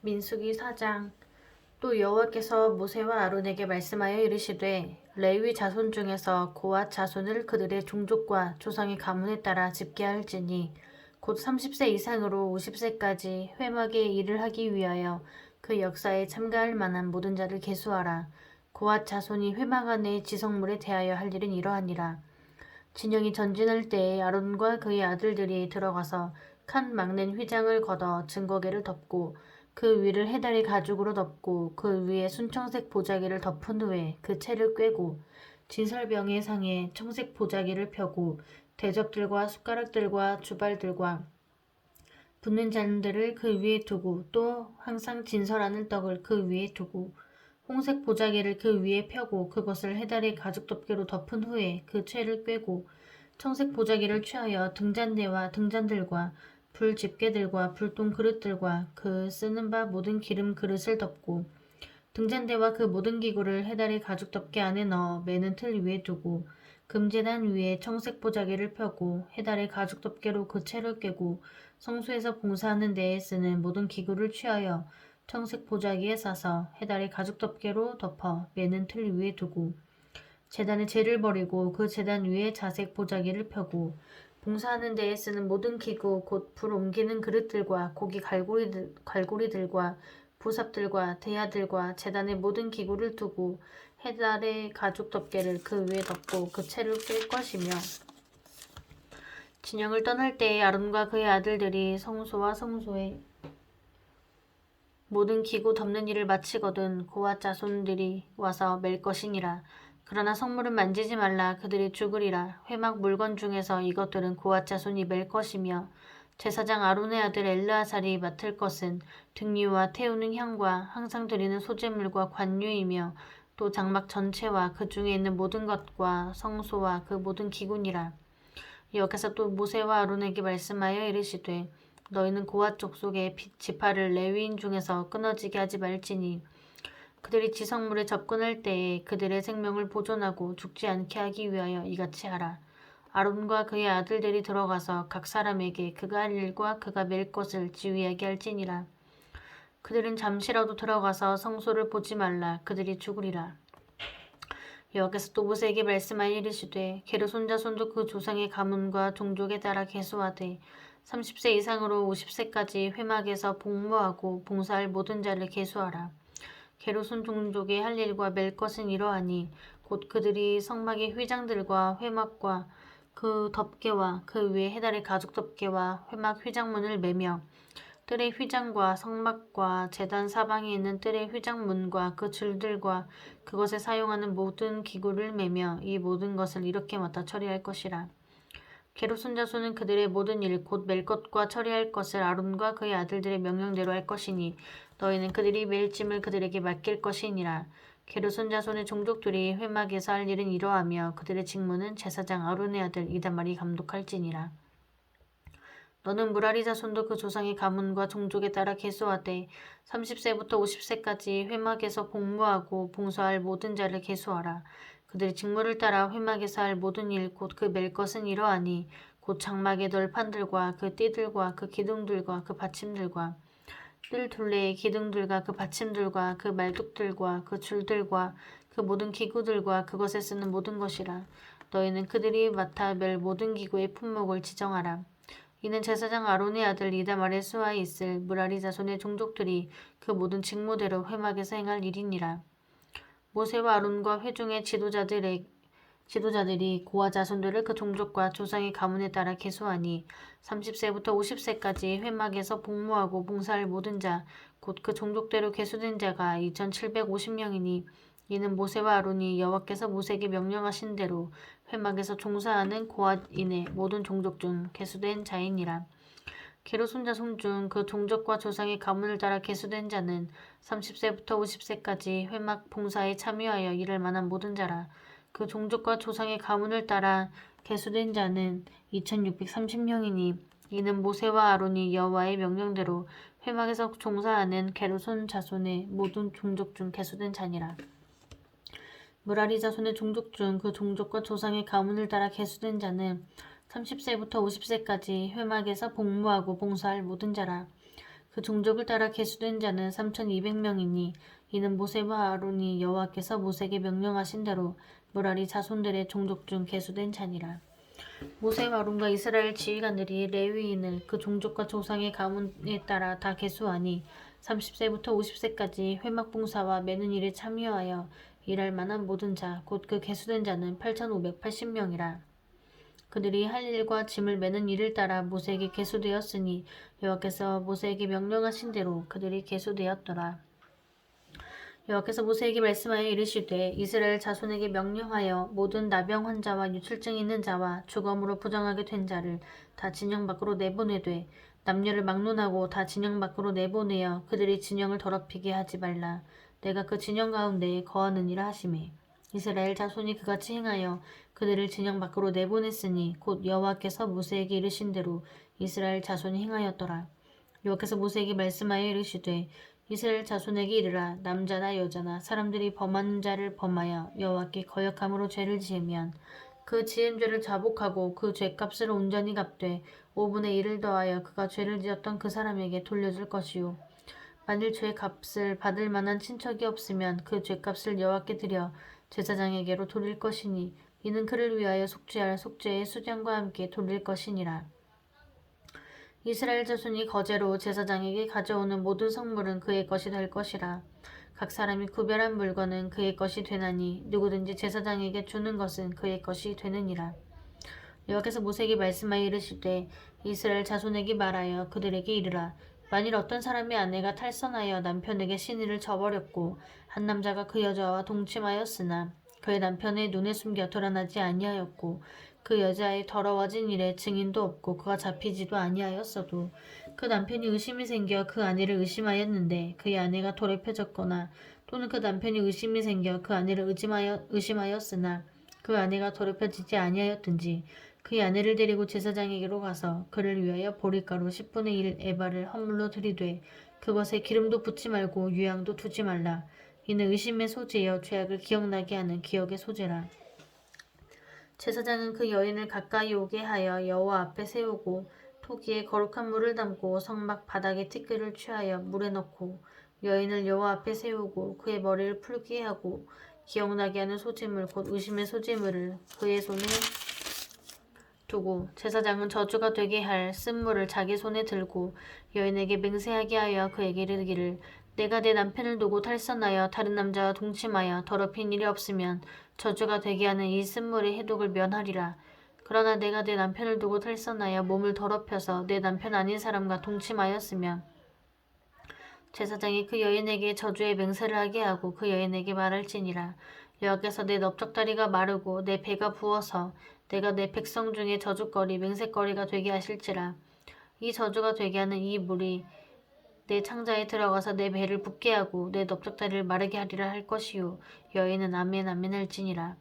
민수기 4장. 또 여호와께서 모세와 아론에게 말씀하여 이르시되 레위 자손 중에서 고앗 자손을 그들의 종족과 조상의 가문에 따라 집계할지니 곧 30세 이상으로 50세까지 회막의 일을 하기 위하여 그 역사에 참가할 만한 모든 자를 계수하라. 고앗 자손이 회막 안의 지성물에 대하여 할 일은 이러하니라. 진영이 전진할 때에 아론과 그의 아들들이 들어가서 칸 막는 휘장을 걷어 증거계를 덮고 그 위를 해달의 가죽으로 덮고 그 위에 순청색 보자기를 덮은 후에 그 채를 꿰고 진설병의 상에 청색 보자기를 펴고 대접들과 숟가락들과 주발들과 붓는 잔들을 그 위에 두고 또 항상 진설하는 떡을 그 위에 두고 홍색 보자기를 그 위에 펴고 그것을 해달의 가죽 덮개로 덮은 후에 그 채를 꿰고 청색 보자기를 취하여 등잔대와 등잔들과 불 집게들과 불똥 그릇들과 그 쓰는 바 모든 기름 그릇을 덮고 등잔대와 그 모든 기구를 해달의 가죽 덮개 안에 넣어 매는 틀 위에 두고 금제단 위에 청색 보자기를 펴고 해달의 가죽 덮개로 그 채를 꿰고 성소에서 봉사하는 데에 쓰는 모든 기구를 취하여 청색 보자기에 싸서 해달의 가죽 덮개로 덮어 매는 틀 위에 두고 제단에 재를 버리고 그 제단 위에 자색 보자기를 펴고 봉사하는 데에 쓰는 모든 기구 곧 불 옮기는 그릇들과 고기 갈고리들과 부삽들과 대야들과 제단의 모든 기구를 두고 해달의 가죽 덮개를 그 위에 덮고 그 채를 꿰 것이며 진영을 떠날 때에 아론과 그의 아들들이 성소와 성소의 모든 기구 덮는 일을 마치거든 고앗 자손들이 와서 맬 것이니라. 그러나 성물은 만지지 말라. 그들이 죽으리라. 회막 물건 중에서 이것들은 고앗 자손이 맬 것이며 제사장 아론의 아들 엘르아살이 맡을 것은 등류와 태우는 향과 항상 드리는 소제물과 관유이며 또 장막 전체와 그 중에 있는 모든 것과 성소와 그 모든 기구니라. 여호와께서 또 모세와 아론에게 말씀하여 이르시되 너희는 고앗 족속의 지파를 레위인 중에서 끊어지게 하지 말지니 그들이 지성물에 접근할 때에 그들의 생명을 보존하고 죽지 않게 하기 위하여 이같이 하라. 아론과 그의 아들들이 들어가서 각 사람에게 그가 할 일과 그가 맬 것을 지휘하게 할지니라. 그들은 잠시라도 들어가서 성소를 보지 말라. 그들이 죽으리라. 여호와께서 또 모세에게 말씀하여 이르시되 게르손 자손도 그 조상의 가문과 종족에 따라 계수하되 30세 이상으로 50세까지 회막에서 복무하고 봉사할 모든 자를 계수하라. 게르손 종족의 할 일과 맬 것은 이러하니 곧 그들이 성막의 휘장들과 회막과 그 덮개와 그 위에 해달의 가죽 덮개와 회막 휘장문을 매며 뜰의 휘장과 성막과 제단 사방에 있는 뜰의 휘장문과 그 줄들과 그것에 사용하는 모든 기구를 매며 이 모든 것을 이렇게 맡아 처리할 것이라. 게르손 자손은 그들의 모든 일 곧 맬 것과 처리할 것을 아론과 그의 아들들의 명령대로 할 것이니 너희는 그들이 맬 짐을 그들에게 맡길 것이니라. 게르손 자손의 종족들이 회막에서 할 일은 이러하며 그들의 직무는 제사장 아론의 아들 이다말이 감독할지니라. 너는 무라리 자손도 그 조상의 가문과 종족에 따라 계수하되 30세부터 50세까지 회막에서 복무하고 봉사할 모든 자를 계수하라. 그들의 직무를 따라 회막에서 할 모든 일 곧 그 맬 것은 이러하니 곧 장막의 널판들과 그 띠들과 그 기둥들과 그 받침들과 뜰 둘레의 기둥들과 그 받침들과 그 말뚝들과 그 줄들과 그 모든 기구들과 그것에 쓰는 모든 것이라. 너희는 그들이 맡아 맬 모든 기구의 품목을 지정하라. 이는 제사장 아론의 아들 이다말의 수하에 있을 무라리 자손의 종족들이 그 모든 직무대로 회막에서 행할 일이니라. 모세와 아론과 회중의 지도자들이 고아 자손들을 그 종족과 조상의 가문에 따라 계수하니 30세부터 50세까지 회막에서 복무하고 봉사할 모든 자, 곧 그 종족대로 계수된 자가 2750명이니 이는 모세와 아론이 여호와께서 모세에게 명령하신 대로 회막에서 종사하는 고앗인의 모든 종족 중 계수된 자이니라. 게르손 자손 중 그 종족과 조상의 가문을 따라 계수된 자는 30세부터 50세까지 회막 봉사에 참여하여 일할 만한 모든 자라. 그 종족과 조상의 가문을 따라 계수된 자는 2630명이니 이는 모세와 아론이 여호와의 명령대로 회막에서 종사하는 게르손 자손의 모든 종족 중 계수된 자니라. 무라리 자손의 종족 중 그 종족과 조상의 가문을 따라 계수된 자는 30세부터 50세까지 회막에서 복무하고 봉사할 모든 자라. 그 종족을 따라 계수된 자는 3,200명이니 이는 모세와 아론이 여호와께서 모세에게 명령하신 대로 므라리 자손들의 종족 중 계수된 자니라. 모세와 아론과 이스라엘 지휘관들이 레위인을 그 종족과 조상의 가문에 따라 다 계수하니 30세부터 50세까지 회막 봉사와 매는 일에 참여하여 일할 만한 모든 자 곧 그 계수된 자는 8,580명이라. 그들이 할 일과 짐을 매는 일을 따라 모세에게 계수되었으니 여호와께서 모세에게 명령하신 대로 그들이 계수되었더라. 여호와께서 모세에게 말씀하여 이르시되 이스라엘 자손에게 명령하여 모든 나병 환자와 유출증 있는 자와 주검으로 부정하게 된 자를 다 진영 밖으로 내보내되 남녀를 막론하고 다 진영 밖으로 내보내어 그들이 진영을 더럽히게 하지 말라. 내가 그 진영 가운데에 거하느니라 하시매 이스라엘 자손이 그같이 행하여 그들을 진영 밖으로 내보냈으니 곧 여호와께서 모세에게 이르신 대로 이스라엘 자손이 행하였더라. 여호와께서 모세에게 말씀하여 이르시되 이스라엘 자손에게 이르라. 남자나 여자나 사람들이 범하는 자를 범하여 여호와께 거역함으로 죄를 지으면 그 지은 죄를 자복하고 그 죄값을 온전히 갚되 5분의 1을 더하여 그가 죄를 지었던 그 사람에게 돌려줄 것이요 만일 죄값을 받을 만한 친척이 없으면 그 죄값을 여호와께 드려 제사장에게로 돌릴 것이니 이는 그를 위하여 속죄할 속죄의 수장과 함께 돌릴 것이니라. 이스라엘 자손이 거제로 제사장에게 가져오는 모든 성물은 그의 것이 될 것이라. 각 사람이 구별한 물건은 그의 것이 되나니 누구든지 제사장에게 주는 것은 그의 것이 되느니라. 여호와께서 모세에게 말씀하여 이르시되 이스라엘 자손에게 말하여 그들에게 이르라. 만일 어떤 사람의 아내가 탈선하여 남편에게 시니를 저버렸고 한 남자가 그 여자와 동침하였으나 그의 남편의 눈에 숨겨 드러나지 아니하였고 그 여자의 더러워진 일에 증인도 없고 그가 잡히지도 아니하였어도 그 남편이 의심이 생겨 그 아내를 의심하였는데 그의 아내가 더럽혀졌거나 또는 그 남편이 의심이 생겨 그 아내를 의심하였으나 그 아내가 더럽혀지지 아니하였든지 그의 아내를 데리고 제사장에게로 가서 그를 위하여 보리가루 10분의 1 에바를 헌물로 드리되 그것에 기름도 붓지 말고 유향도 두지 말라. 이는 의심의 소재여 죄악을 기억나게 하는 기억의 소재라. 제사장은 그 여인을 가까이 오게 하여 여호와 앞에 세우고 토기에 거룩한 물을 담고 성막 바닥에 티끌을 취하여 물에 넣고 여인을 여호와 앞에 세우고 그의 머리를 풀게 하고 기억나게 하는 소재물 곧 의심의 소재물을 그의 손에 두고 제사장은 저주가 되게 할 쓴물을 자기 손에 들고 여인에게 맹세하게 하여 그에게 이르기를 내가 내 남편을 두고 탈선하여 다른 남자와 동침하여 더럽힌 일이 없으면 저주가 되게 하는 이 쓴물의 해독을 면하리라. 그러나 내가 내 남편을 두고 탈선하여 몸을 더럽혀서 내 남편 아닌 사람과 동침하였으면 제사장이 그 여인에게 저주의 맹세를 하게 하고 그 여인에게 말할지니라. 여호와께서 내 넓적다리가 마르고 내 배가 부어서 내가 내 백성 중에 저주거리 맹세거리가 되게 하실지라. 이 저주가 되게 하는 이 물이 내 창자에 들어가서 내 배를 붓게 하고 내 넓적다리를 마르게 하리라 할 것이요 여인은 아멘 아멘 할지니라.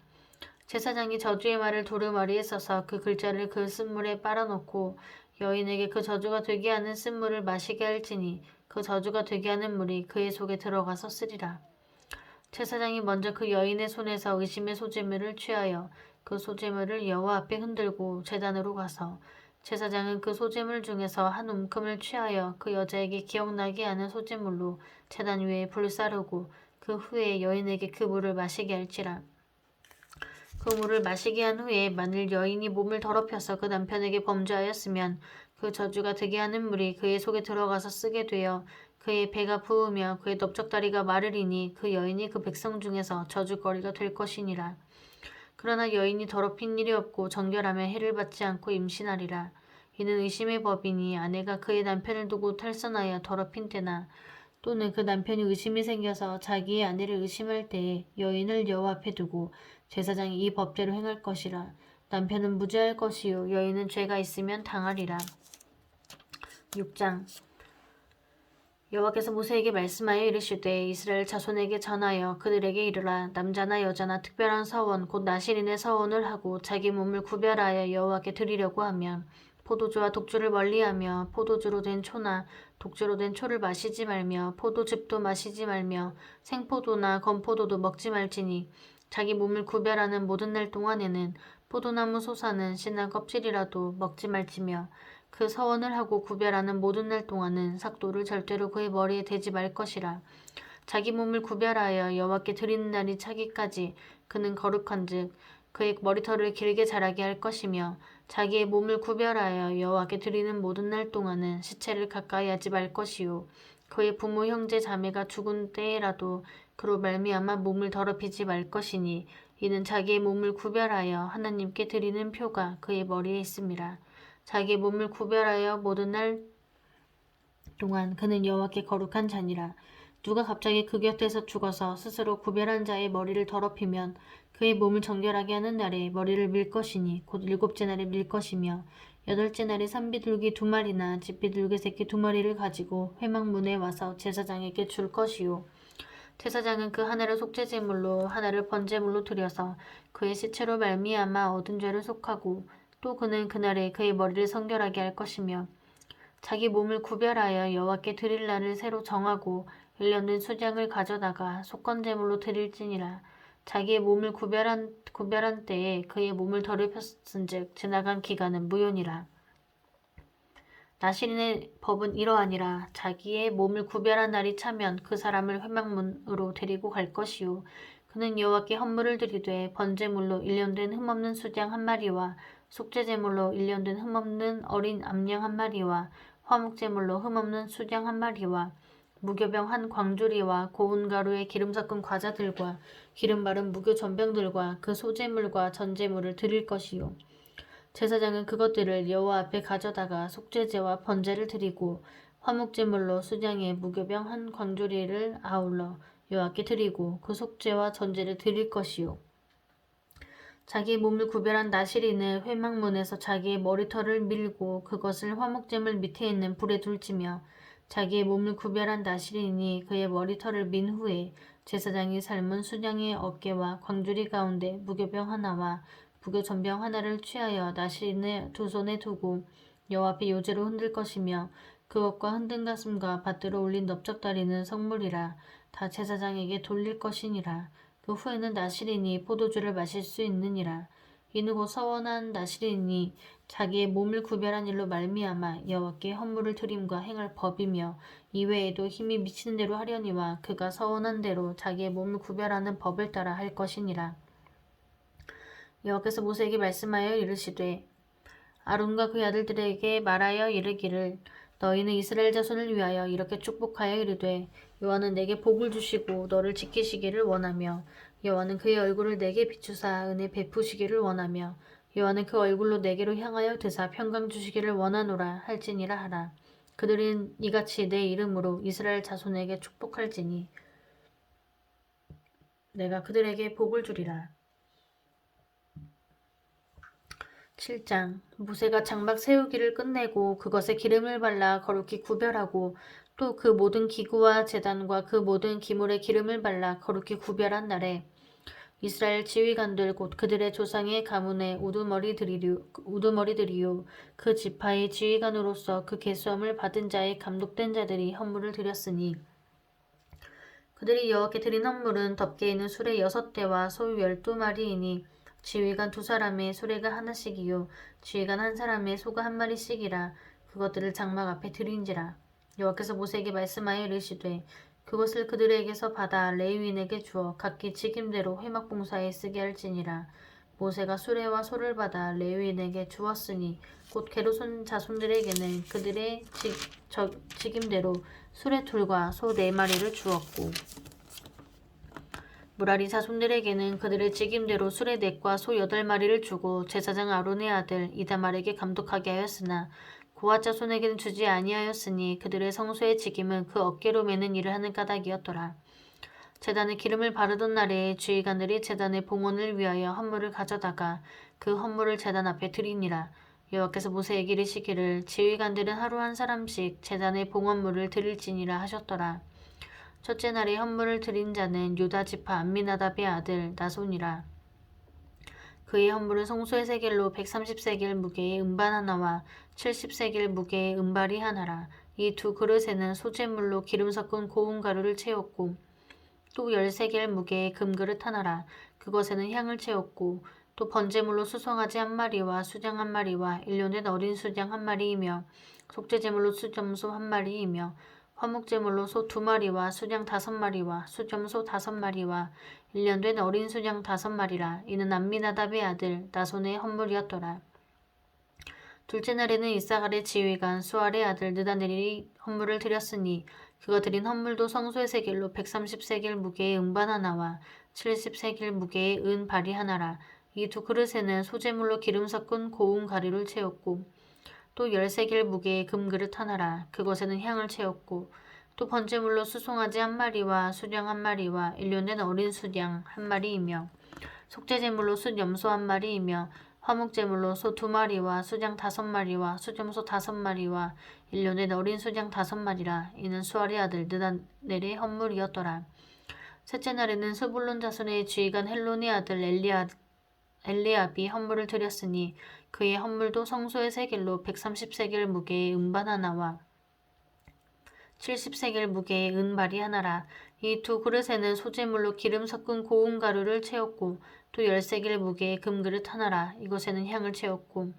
제사장이 저주의 말을 두루마리에 써서 그 글자를 그 쓴물에 빨아놓고 여인에게 그 저주가 되게 하는 쓴물을 마시게 할지니 그 저주가 되게 하는 물이 그의 속에 들어가서 쓰리라. 제사장이 먼저 그 여인의 손에서 의심의 소재물을 취하여 그 소재물을 여호와 앞에 흔들고 제단으로 가서 제사장은 그 소재물 중에서 한 움큼을 취하여 그 여자에게 기억나게 하는 소재물로 제단 위에 불사르고 그 후에 여인에게 그 물을 마시게 할지라. 그 물을 마시게 한 후에 만일 여인이 몸을 더럽혀서 그 남편에게 범죄하였으면 그 저주가 되게 하는 물이 그의 속에 들어가서 쓰게 되어 그의 배가 부으며 그의 넓적다리가 마르리니 그 여인이 그 백성 중에서 저주거리가 될 것이니라. 그러나 여인이 더럽힌 일이 없고 정결하며 해를 받지 않고 임신하리라. 이는 의심의 법이니 아내가 그의 남편을 두고 탈선하여 더럽힌 때나 또는 그 남편이 의심이 생겨서 자기의 아내를 의심할 때에 여인을 여호와 앞에 두고 제사장이 이 법대로 행할 것이라. 남편은 무죄할 것이요 여인은 죄가 있으면 당하리라. 6장 여호와께서 모세에게 말씀하여 이르시되 이스라엘 자손에게 전하여 그들에게 이르라. 남자나 여자나 특별한 서원 곧 나실인의 서원을 하고 자기 몸을 구별하여 여호와께 드리려고 하면 포도주와 독주를 멀리하며 포도주로 된 초나 독주로 된 초를 마시지 말며 포도즙도 마시지 말며 생포도나 건포도도 먹지 말지니 자기 몸을 구별하는 모든 날 동안에는 포도나무 솟아는 신난 껍질이라도 먹지 말지며 그 서원을 하고 구별하는 모든 날 동안은 삭도를 절대로 그의 머리에 대지 말 것이라. 자기 몸을 구별하여 여호와께 드리는 날이 차기까지 그는 거룩한즉 그의 머리털을 길게 자라게 할 것이며 자기의 몸을 구별하여 여호와께 드리는 모든 날 동안은 시체를 가까이 하지 말 것이요 그의 부모 형제 자매가 죽은 때에라도 그로 말미암아 몸을 더럽히지 말 것이니 이는 자기의 몸을 구별하여 하나님께 드리는 표가 그의 머리에 있음이라. 자기의 몸을 구별하여 모든 날 동안 그는 여호와께 거룩한 자니라. 누가 갑자기 그 곁에서 죽어서 스스로 구별한 자의 머리를 더럽히면 그의 몸을 정결하게 하는 날에 머리를 밀 것이니 곧 일곱째 날에 밀 것이며 여덟째 날에 산비둘기 2마리나 집비둘기 새끼 2마리를 가지고 회막문에 와서 제사장에게 줄 것이요 제사장은 그 하나를 속죄제물로 하나를 번제물로 드려서 그의 시체로 말미암아 얻은 죄를 속하고 또 그는 그날에 그의 머리를 성결하게 할 것이며 자기 몸을 구별하여 여호와께 드릴 날을 새로 정하고 1년 된 수장을 가져다가 속건제물로 드릴지니라. 자기의 몸을 구별한 때에 그의 몸을 더럽혔은즉 지나간 기간은 무효니라. 나실인의 법은 이러하니라. 자기의 몸을 구별한 날이 차면 그 사람을 회막문으로 데리고 갈 것이요 그는 여호와께 헌물을 드리되 번제물로 1년 된 흠없는 수장 1마리와 속죄제물로 1년 된 흠없는 어린 암양 1마리와 화목제물로 흠없는 수장 1마리와 무교병 1광주리와 고운 가루에 기름 섞은 과자들과 기름 바른 무교 전병들과 그 소제물과 전제물을 드릴 것이요 제사장은 그것들을 여호와 앞에 가져다가 속죄제와 번제를 드리고 화목제물로 수장에 무교병 1광주리를 아울러 여호와께 드리고 그 속죄와 전제를 드릴 것이요 자기의 몸을 구별한 나실인은 회막문에서 자기의 머리털을 밀고 그것을 화목제물 밑에 있는 불에 둘지며 자기의 몸을 구별한 나실인이 그의 머리털을 민 후에 제사장이 삶은 수장의 어깨와 광주리 가운데 무교병 하나와 무교전병 하나를 취하여 나실인의 두 손에 두고 여호와 앞에 요제로 흔들 것이며 그것과 흔든 가슴과 밭들어 올린 넓적다리는 성물이라 다 제사장에게 돌릴 것이니라. 그 후에는 나실인이 포도주를 마실 수 있느니라. 이는 곧 서원한 나실인이 자기의 몸을 구별한 일로 말미암아 여호와께 헌물을 드림과 행할 법이며 이외에도 힘이 미치는 대로 하려니와 그가 서원한 대로 자기의 몸을 구별하는 법을 따라 할 것이니라. 여호와께서 모세에게 말씀하여 이르시되 아론과 그의 아들들에게 말하여 이르기를 너희는 이스라엘 자손을 위하여 이렇게 축복하여 이르되 여호와는 내게 복을 주시고 너를 지키시기를 원하며 여호와는 그의 얼굴을 내게 비추사 은혜 베푸시기를 원하며 여호와는 그 얼굴로 내게로 향하여 드사 평강 주시기를 원하노라 할지니라 하라. 그들은 이같이 내 이름으로 이스라엘 자손에게 축복할지니 내가 그들에게 복을 주리라. 7장 모세가 장막 세우기를 끝내고 그것에 기름을 발라 거룩히 구별하고 또 그 모든 기구와 제단과 그 모든 기물에 기름을 발라 거룩히 구별한 날에 이스라엘 지휘관들 곧 그들의 조상의 가문의 우두머리들이요 그 지파의 지휘관으로서 그 계수함을 받은 자의 감독된 자들이 헌물을 드렸으니 그들이 여호와께 드린 헌물은 덮개 있는 수레 6대와 소 12마리이니 지휘관 2사람의 수레가 하나씩이요 지휘관 1사람의 소가 1마리씩이라 그것들을 장막 앞에 드린지라. 여호와께서 모세에게 말씀하여 이르시되 그것을 그들에게서 받아 레위인에게 주어 각기 직임대로 회막 봉사에 쓰게 할지니라. 모세가 수레와 소를 받아 레위인에게 주었으니 곧 게르손 자손들에게는 그들의 직임대로 수레툴과 소 4마리를 주었고 무라리 자손들에게는 그들의 직임대로 수레 4과 소 8마리를 주고 제사장 아론의 아들 이다말에게 감독하게 하였으나 고앗 자손에게는 주지 아니하였으니 그들의 성소의 직임은 그 어깨로 매는 일을 하는 까닭이었더라. 제단에 기름을 바르던 날에 주의관들이 제단의 봉헌을 위하여 헌물을 가져다가 그 헌물을 제단 앞에 드리니라. 여호와께서 모세에게 이르시기를 지휘관들은 하루 1사람씩 제단의 봉헌물을 드릴지니라 하셨더라. 첫째 날에 헌물을 드린 자는 유다 지파 암미나답의 아들 나손이라. 그의 헌물은 성소의 세겔로 130세겔 무게의 음반 하나와 70세겔 무게의 음발이 하나라. 이 2그릇에는 소재물로 기름 섞은 고운 가루를 채웠고 또 10세겔 무게의 금그릇 하나라. 그것에는 향을 채웠고 또 번제물로 수송아지 한 마리와 수장 한 마리와 일년된 어린 수장 한 마리이며 속죄제물로 수점소 한 마리이며 화목제물로 소 두 마리와 수장 다섯 마리와 수점소 다섯 마리와 일년된 어린 수장 다섯 마리라. 이는 암미나답의 아들 나손의 헌물이었더라. 둘째 날에는 이사갈의 지휘관 수알의 아들 느다넬이 헌물을 드렸으니 그가 드린 헌물도 성소의 세겔로 130세겔 무게의 음반 하나와 70세겔 무게의 은 바리 하나라. 이 두 그릇에는 소재물로 기름 섞은 고운 가루를 채웠고 또 10세겔 무게의 금그릇 하나라. 그것에는 향을 채웠고 또 번제물로 수송아지 한 마리와 수장 한 마리와 일년된 어린 수장 한 마리이며 속죄제물로 숫염소 한 마리이며 화목제물로 소 두 마리와 수장 다섯 마리와 수점소 다섯 마리와 일년된 어린 수장 다섯 마리라. 이는 수알의 아들 느다넬의 헌물이었더라. 셋째 날에는 스불론 자손의 지휘관 헬론의 아들 엘리압이 헌물을 드렸으니 그의 헌물도 성소의 세겔로 130세겔 무게의 음반 하나와 70세겔 무게의 은발이 하나라. 이 두 그릇에는 소재물로 기름 섞은 고운 가루를 채웠고 또 10세겔 무게의 금그릇 하나라. 이것에는 향을 채웠고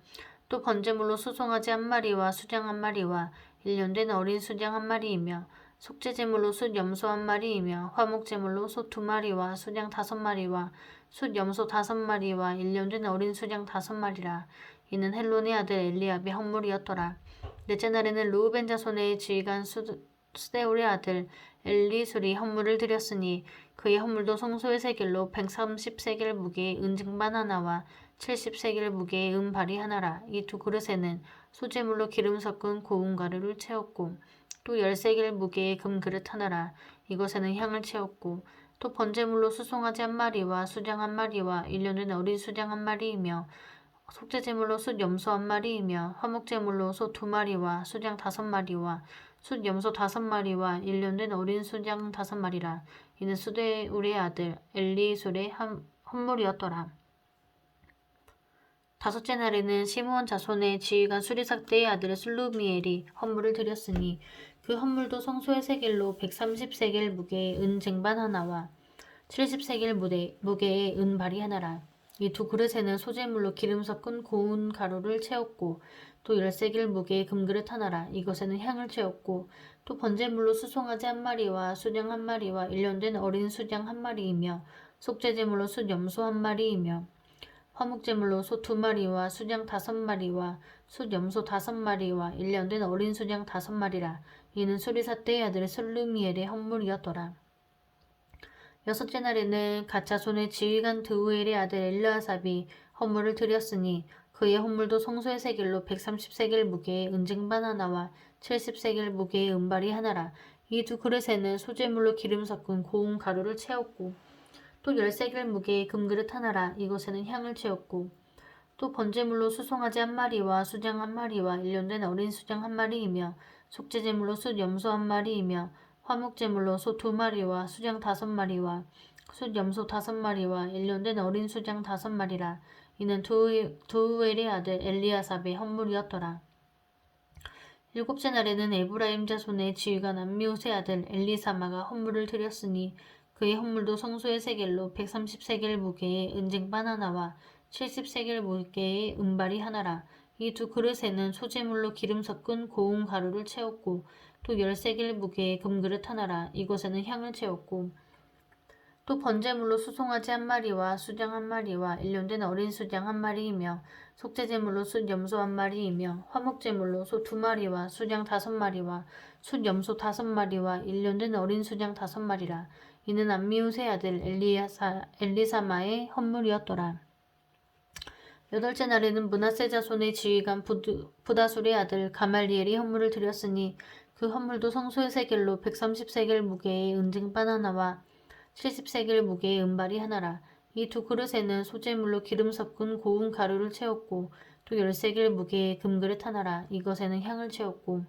또 번제물로 수송아지 한 마리와 수장 한 마리와 일년된 어린 수장 한 마리이며 속죄제물로 숫염소 한 마리이며 화목제물로 소 두 마리와 수장 다섯 마리와 숫염소 다섯 마리와 일년된 어린 수장 다섯 마리라. 이는 헬론의 아들 엘리압의 헌물이었더라. 넷째 날에는 르우벤 자손의 지휘관 스데울의 아들 엘리술이 헌물을 드렸으니 그의 헌물도 성소의 세겔로 130세겔 무게의 은증반 하나와 70세겔 무게의 은발이 하나라. 이 두 그릇에는 소재물로 기름 섞은 고운 가루를 채웠고 또 10세겔 무게의 금그릇 하나라. 이것에는 향을 채웠고 또 번제물로 수송아지 한 마리와 수장 한 마리와 일년된 어린 수장 한 마리이며 속죄제물로 숫염소 한 마리이며 화목제물로 소 두 마리와 수장 다섯 마리와 숫염소 다섯 마리와 일년된 어린 수장 다섯 마리라. 이는 수데울의 아들 엘리술의 헌물이었더라. 다섯째 날에는 시므온 자손의 지휘관 수리삭대의 아들 슬루미엘이 헌물을 드렸으니 그 헌물도 성소의 세겔로 130세겔 무게의 은 쟁반 하나와 70세겔 무게의 은 발이 하나라. 이 두 그릇에는 소재물로 기름 섞은 고운 가루를 채웠고 또 10세겔 무게의 금그릇 하나라. 이것에는 향을 채웠고 또 번제물로 수송아지 한 마리와 수장 한 마리와 일년된 어린 수장 한 마리이며 속죄제물로 숫염소 한 마리이며 화목제물로 소 두 마리와 수장 다섯 마리와 숫염소 다섯 마리와 일년된 어린 수장 다섯 마리라. 이는 수리사대의 아들 슬루미엘의 헌물이었더라. 여섯째 날에는 갓자손의 지휘관 드우엘의 아들 엘르아삽이 헌물을 드렸으니 그의 헌물도 성소의 세겔로 130세겔 무게의 은쟁반 하나와 70세겔 무게의 은발이 하나라. 이 두 그릇에는 소재물로 기름 섞은 고운 가루를 채웠고 또 10세겔 무게의 금그릇 하나라. 이것에는 향을 채웠고 또 번제물로 수송아지 한 마리와 수장 한 마리와 일년된 어린 수장 한 마리이며 속죄제물로 숫염소 한 마리이며 화목제물로 소 두 마리와 수장 다섯 마리와 숫염소 다섯 마리와 일년된 어린 수장 다섯 마리라. 이는 두우엘의 아들 엘리아삽의 헌물이었더라. 일곱째 날에는 에브라임 자손의 지휘관 암미옷의 아들 엘리사마가 헌물을 드렸으니 그의 헌물도 성소의 세겔로 130세겔 무게의 은쟁반 하나와 70세겔 무게의 은발이 하나라. 이 두 그릇에는 소재물로 기름 섞은 고운 가루를 채웠고 또 10세겔 무게의 금그릇 하나라. 이곳에는 향을 채웠고 또 번제물로 수송아지 한 마리와 수장 한 마리와 일년된 어린 수장 한 마리이며 속죄제물로 숫염소 한 마리이며 화목제물로 소 두 마리와 수장 다섯 마리와 숫염소 다섯 마리와 일년된 어린 수장 다섯 마리라. 이는 암미우스의 아들 엘리사마의 헌물이었더라. 여덟째 날에는 므낫세 자손의 지휘관 부다술의 아들 가말리엘이 헌물을 드렸으니 그 헌물도 성소의 세겔로 130세겔 무게의 은쟁반 하나와 70세겔 무게의 은발이 하나라. 이 두 그릇에는 소재물로 기름 섞은 고운 가루를 채웠고 또 10세겔 무게의 금그릇 하나라. 이것에는 향을 채웠고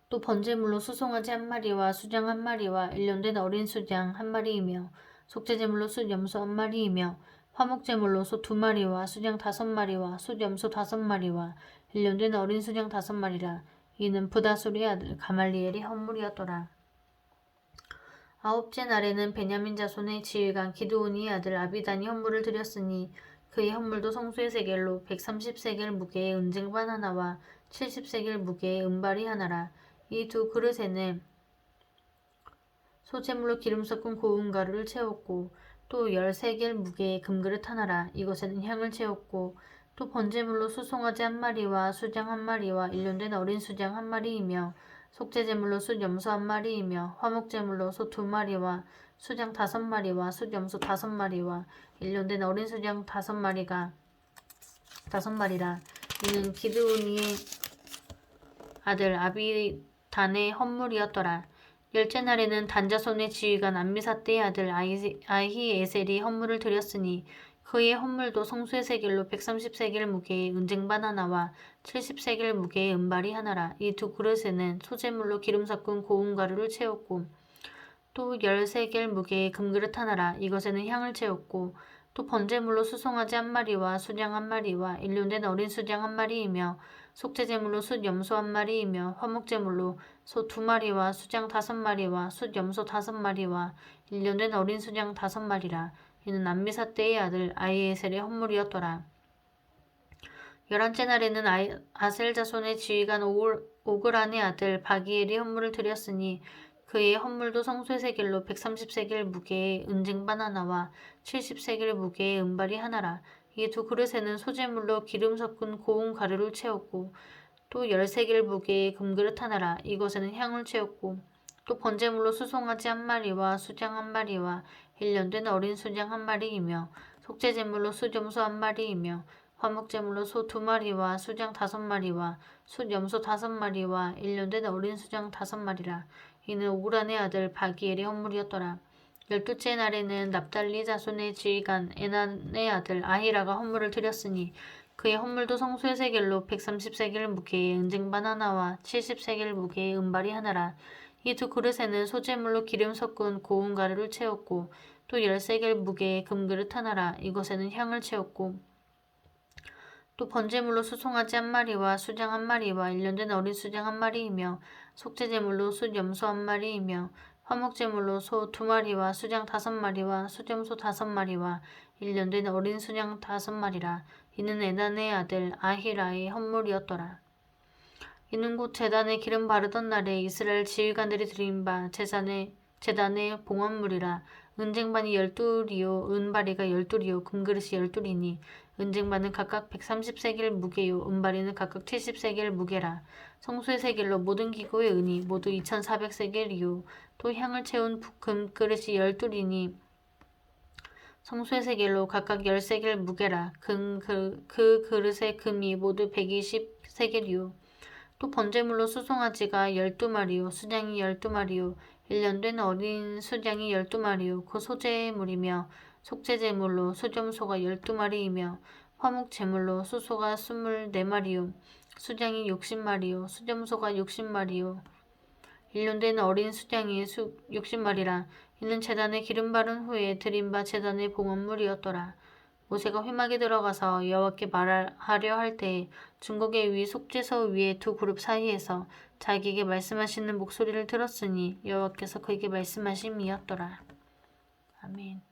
또 번제물로 수송아지 한 마리와 수장 한 마리와 일년된 어린 수장 한 마리이며 속죄제물로 숫염소 한 마리이며 화목제물로 소 두 마리와 수장 다섯 마리와 숫염소 다섯 마리와 일년된 어린 수장 다섯 마리라. 이는 부다술의 아들 가말리엘의 헌물이었더라. 아홉째 날에는 베냐민 자손의 지휘관 기드온의 아들 아비단이 헌물을 드렸으니 그의 헌물도 성소의 세겔로 130세겔 무게의 은쟁반 하나와 70세겔 무게의 은발이 하나라. 이 두 그릇에는 소재물로 기름 섞은 고운 가루를 채웠고 또 13겔 무게의 금그릇 하나라. 이것에는 향을 채웠고 또 번제물로 수송아지 한 마리와 수장 한 마리와 일년된 어린 수장 한 마리이며 속죄제물로 숫염소 한 마리이며 화목제물로 소 2마리와 수장 5마리와 숫염소 5마리와 일년된 어린 수장 5마리라. 이는 기드온이의 아들 아비단의 헌물이었더라. 열째 날에는 단자손의 지휘관 암미사대의 아들 아히에셀이 헌물을 드렸으니 그의 헌물도 성소의 세겔로 130세겔 무게의 은쟁반 하나와 70세겔 무게의 은발이 하나라. 이 두 그릇에는 소재물로 기름 섞은 고운 가루를 채웠고 또 13겔 무게의 금그릇 하나라. 이것에는 향을 채웠고 또 번제물로 수송아지 한 마리와 수장 한 마리와 일년된 어린 수장 한 마리이며 속죄제물로 숫염소 한 마리이며 화목제물로 소 2마리와 수장 5마리와 숫염소 5마리와 일년된 어린 수장 5마리라. 이는 암미사대의 아들 아히에셀의 헌물이었더라. 11째 날에는 아셀 자손의 지휘관 오그란의 아들 바기엘이 헌물을 드렸으니 그의 헌물도 성소의 세겔로 130세겔 무게의 은쟁반 하나와 70세겔 무게의 은발이 하나라. 이 두 그릇에는 소재물로 기름 섞은 고운 가루를 채웠고 또 13겔 무게의 금그릇 하나라. 이것에는 향을 채웠고 또 번제물로 수송아지 한 마리와 수장 한 마리와 일년된 어린 수장 한 마리이며 속죄제물로 숫염소 한 마리이며 화목제물로 소 2마리와 수장 5마리와 숫염소 5마리와 일년된 어린 수장 5마리라. 이는 오그란의 아들 바기엘의 헌물이었더라. 12째 날에는 납달리 자손의 지휘관 에난의 아들 아히라가 헌물을 드렸으니 그의 헌물도 성소의 세겔로 130세겔 무게의 은쟁반 하나와 70세겔 무게의 은발이 하나라. 이 두 그릇에는 소재물로 기름 섞은 고운 가루를 채웠고 또 13겔 무게의 금그릇 하나라. 이것에는 향을 채웠고 또 번제물로 수송아지 한 마리와 수장 한 마리와 일년된 어린 수장 한 마리이며 속죄제물로 숫염소 한 마리이며 화목제물로 소 2마리와 수장 5마리와 숫염소 5마리와 일년된 어린 수장 5마리라. 이는 에난의 아들 아히라의 헌물이었더라. 이는 곧 제단에 기름 바르던 날에 이스라엘 지휘관들이 드린 바 제단의 봉헌물이라. 은쟁반이 12리요 은바리가 12리요 금그릇이 12리니 은쟁반은 각각 130세겔 무게요 은바리는 각각 70세겔 무게라. 성소의 세겔로 모든 기구의 은이 모두 2400세겔이요 또 향을 채운 금그릇이 12리니 성소의 세겔로 각각 10세겔 무게라. 그 그릇의 금이 모두 120세겔이요 또 번제물로 수송아지가 12마리요 수장이 12마리요 일년된 어린 수장이 12마리요 그 소재물이며 속죄제물로 수점소가 12마리이며 화목제물로 수소가 24마리요 수장이 60마리요 수점소가 60마리요 일년된 어린 수장이 60마리라. 이는 제단에 기름 바른 후에 드린 바 제단의 봉헌물이었더라. 모세가 회막에 들어가서 여호와께 말하려 할 때에 중곡의 위 속죄소 위에 두 그룹 사이에서 자기에게 말씀하시는 목소리를 들었으니 여호와께서 그에게 말씀하심이었더라. 아멘.